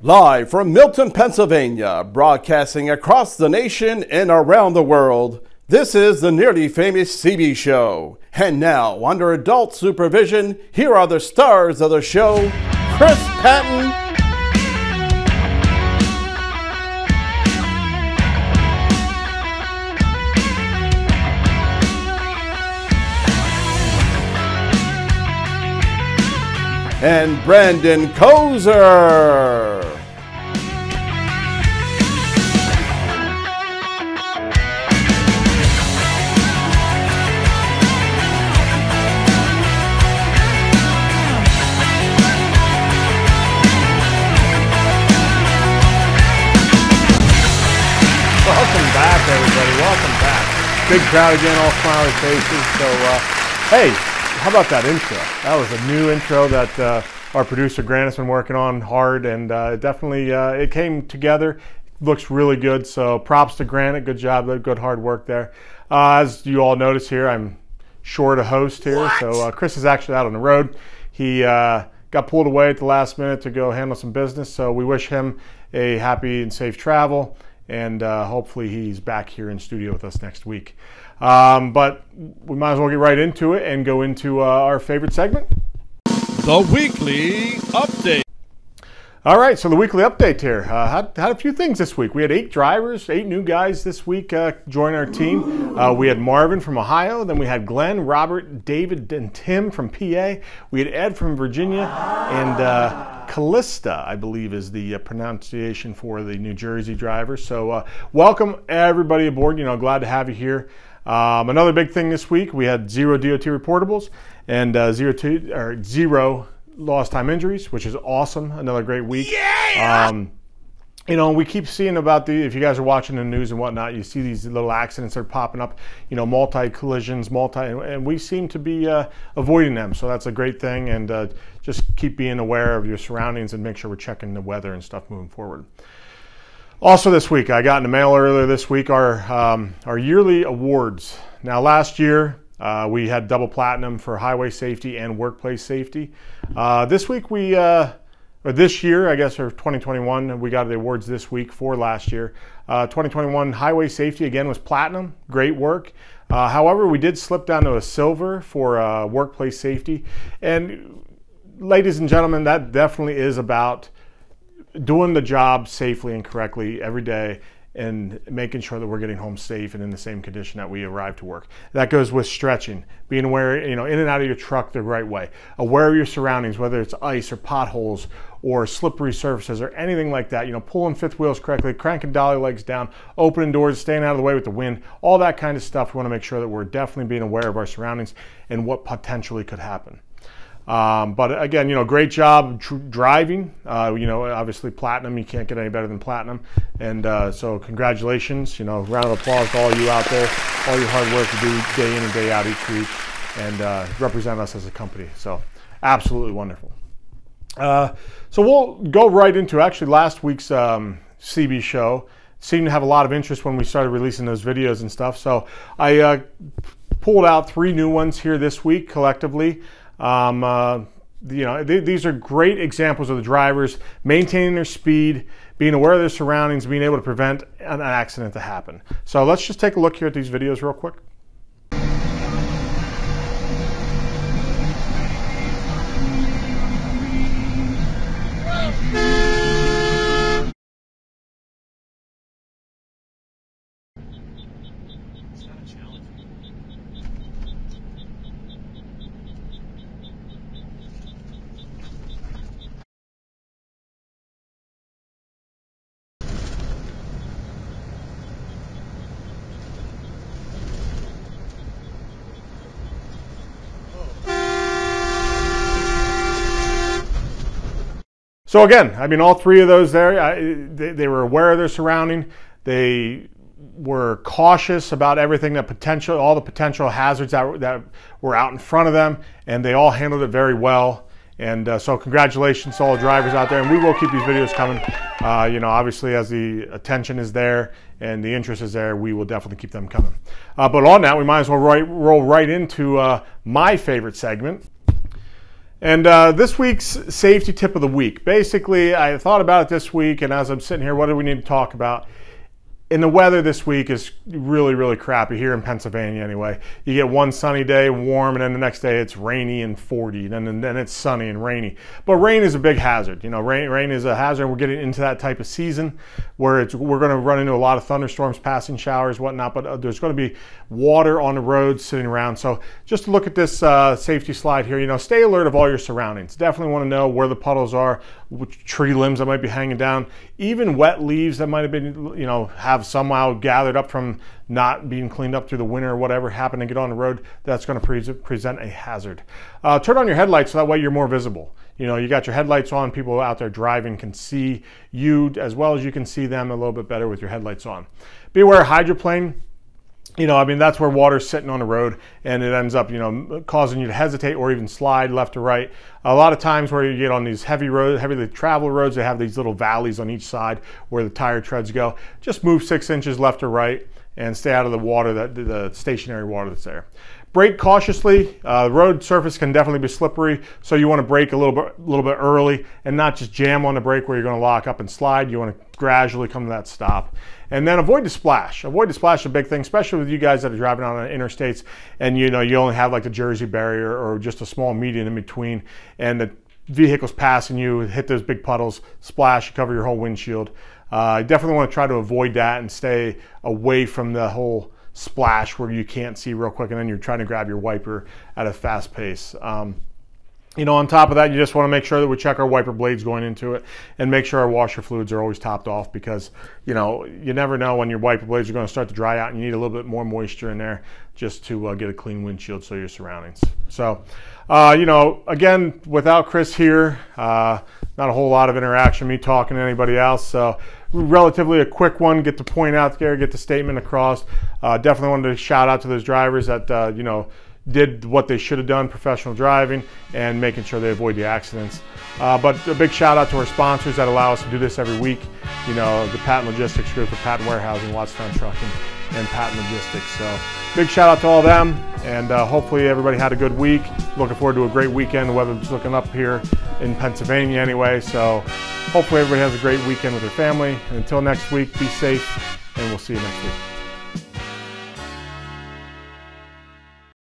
Live from Milton, Pennsylvania, broadcasting across the nation and around the world, this is the Nearly Famous CB Show. And now, under adult supervision, here are the stars of the show, Chris Patton and Brandon Kozer. Welcome back, everybody. Welcome back. Big crowd again, all smiley faces. So, hey, how about that intro? That was a new intro that our producer Grant has been working on hard, and definitely it came together. Looks really good. So, props to Grant. Good job. Good hard work there. As you all notice here, I'm short a host here. What? So, Chris is actually out on the road. He got pulled away at the last minute to go handle some business. So, we wish him a happy and safe travel. And hopefully he's back here in studio with us next week. But we might as well get right into it and go into our favorite segment. The Weekly Update. All right, so the Weekly Update here. Had a few things this week. We had 8 drivers, 8 new guys this week join our team. We had Marvin from Ohio. Then we had Glenn, Robert, David, and Tim from PA. We had Ed from Virginia. And Callista, I believe, is the pronunciation for the New Jersey driver. So welcome everybody aboard. Glad to have you here. Another big thing this week, we had 0 DOT reportables and 0 lost time injuries, which is awesome. Another great week. Yeah! We keep seeing about if you guys are watching the news and whatnot, you see these little accidents that are popping up, multi-collisions, and we seem to be avoiding them. So that's a great thing, and just keep being aware of your surroundings and make sure we're checking the weather and stuff moving forward. Also this week, I got in the mail earlier this week our yearly awards. Now last year, we had double platinum for highway safety and workplace safety. This week or this year, I guess, or 2021, we got the awards this week for last year. 2021 highway safety, again, was platinum. Great work. However, we did slip down to a silver for workplace safety. And ladies and gentlemen, that definitely is about doing the job safely and correctly every day and making sure that we're getting home safe and in the same condition that we arrive to work. That goes with stretching, being aware, in and out of your truck the right way, aware of your surroundings, whether it's ice or potholes or slippery surfaces or anything like that, pulling fifth wheels correctly, cranking dolly legs down, opening doors, staying out of the way with the wind, all that kind of stuff. We want to make sure that we're definitely being aware of our surroundings and what potentially could happen. But again, great job driving. Obviously platinum, you can't get any better than platinum. And so congratulations, round of applause to all you out there, all your hard work you do day in and day out each week and represent us as a company. So absolutely wonderful. So we'll go right into actually last week's CB show. Seemed to have a lot of interest when we started releasing those videos and stuff. So I pulled out 3 new ones here this week collectively. These are great examples of the drivers maintaining their speed, being aware of their surroundings, being able to prevent an accident to happen. So let's just take a look here at these videos real quick. So again, all 3 of those there, they were aware of their surrounding. They were cautious about everything all the potential hazards that were out in front of them, and they all handled it very well. And so congratulations to all the drivers out there, and we will keep these videos coming. Obviously as the attention is there and the interest is there, we will definitely keep them coming. But on that, we might as well roll right into my favorite segment. And this week's safety tip of the week. Basically, I thought about it this week, and as I'm sitting here, what do we need to talk about? And the weather this week is really, really crappy here in Pennsylvania anyway. You get one sunny day, warm, and then the next day it's rainy and 40, and then it's sunny and rainy. But rain is a big hazard. You know, rain is a hazard. We're getting into that type of season where we're going to run into a lot of thunderstorms, passing showers, whatnot, but there's going to be water on the roads sitting around. So just to look at this safety slide here, you know, stay alert of all your surroundings. Definitely want to know where the puddles are, which tree limbs that might be hanging down, even wet leaves that might have been, you know, have somehow gathered up from not being cleaned up through the winter or whatever happened to get on the road. That's going to present a hazard. Turn on your headlights so that way you're more visible. You know, you got your headlights on, people out there driving can see you as well as you can see them a little bit better with your headlights on. Be aware of hydroplane. You know, I mean, that's where water's sitting on the road and it ends up, you know, causing you to hesitate or even slide left or right. A lot of times where you get on these heavily traveled roads, they have these little valleys on each side where the tire treads go. Just move 6 inches left or right and stay out of the water, the stationary water that's there. Brake cautiously. The road surface can definitely be slippery, so you want to brake a little bit early and not just jam on the brake where you're going to lock up and slide. You want to gradually come to that stop. And then avoid the splash. Avoid the splash is a big thing, especially with you guys that are driving on the interstates and you know you only have like the Jersey barrier or just a small median in between, and the vehicles passing you hit those big puddles, splash, cover your whole windshield. I definitely want to try to avoid that and stay away from the whole splash where you can't see real quick and then you're trying to grab your wiper at a fast pace. You know, on top of that, you just want to make sure that we check our wiper blades going into it and make sure our washer fluids are always topped off because, you know, you never know when your wiper blades are going to start to dry out and you need a little bit more moisture in there just to get a clean windshield so your surroundings. So, you know, again, without Chris here, not a whole lot of interaction, me talking to anybody else. So relatively a quick one, get the point out there, get the statement across. Definitely wanted to shout out to those drivers that, you know, did what they should have done, professional driving, and making sure they avoid the accidents. But a big shout out to our sponsors that allow us to do this every week. You know, the Patton Logistics Group, for Patton Warehousing, Wattstown Trucking, and Patton Logistics. So big shout out to all of them, and hopefully everybody had a good week. Looking forward to a great weekend. The weather's looking up here in Pennsylvania anyway, so hopefully everybody has a great weekend with their family. And until next week, be safe, and we'll see you next week.